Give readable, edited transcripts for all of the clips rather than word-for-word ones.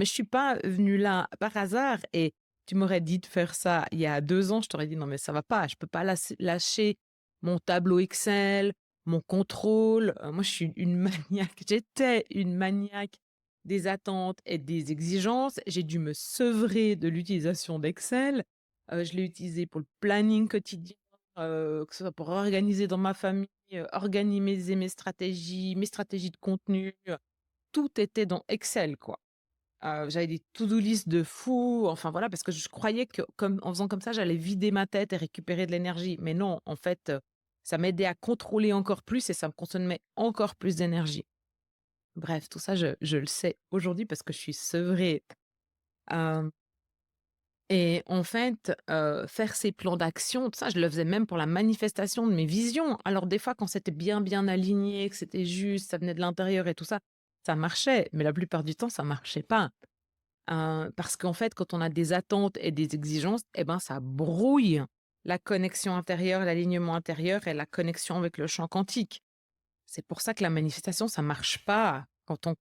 Mais je suis pas venue là par hasard et tu m'aurais dit de faire ça il y a 2 ans, je t'aurais dit: «Non mais ça va pas, je peux pas lâcher mon tableau Excel, mon contrôle». Moi je suis une maniaque, j'étais une maniaque des attentes et des exigences. J'ai dû me sevrer de l'utilisation d'Excel. Je l'ai utilisé pour le planning quotidien, que ce soit pour organiser dans ma famille, organiser mes stratégies de contenu, tout était dans Excel, quoi. J'avais des to-do list de fou, enfin voilà, parce que je croyais que comme en faisant comme ça, j'allais vider ma tête et récupérer de l'énergie. Mais non, en fait, ça m'aidait à contrôler encore plus et ça me consommait encore plus d'énergie. Bref, tout ça, je le sais aujourd'hui parce que je suis sevrée. Hem Et en fait, faire ces plans d'action, tout ça, je le faisais même pour la manifestation de mes visions. Alors des fois, quand c'était bien, bien aligné, que c'était juste, ça venait de l'intérieur et tout ça, ça marchait. Mais la plupart du temps, ça marchait pas. Parce qu'en fait, quand on a des attentes et des exigences, et ben, ça brouille la connexion intérieure, l'alignement intérieur et la connexion avec le champ quantique. C'est pour ça que la manifestation, ça marche pas quand on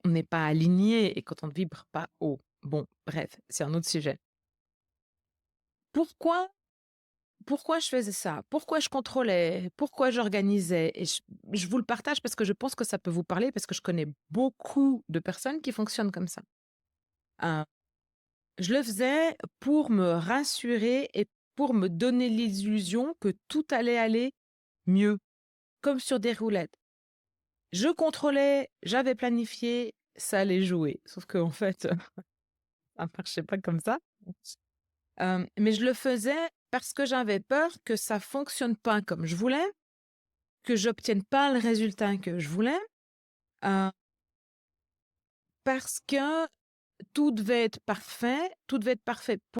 n'est pas aligné et quand on ne vibre pas haut. Bon, bref, c'est un autre sujet. Pourquoi Pourquoi je faisais ça? Pourquoi je contrôlais? Pourquoi j'organisais? Et je vous le partage parce que je pense que ça peut vous parler, parce que je connais beaucoup de personnes qui fonctionnent comme ça. Heu, je le faisais pour me rassurer et pour me donner l'illusion que tout allait aller mieux, comme sur des roulettes. Je contrôlais, j'avais planifié, ça allait jouer. Sauf qu'en fait, ça marchait pas comme ça. Mais je le faisais parce que j'avais peur que ça fonctionne pas comme je voulais, que j'obtienne pas le résultat que je voulais, heu, parce que tout devait être parfait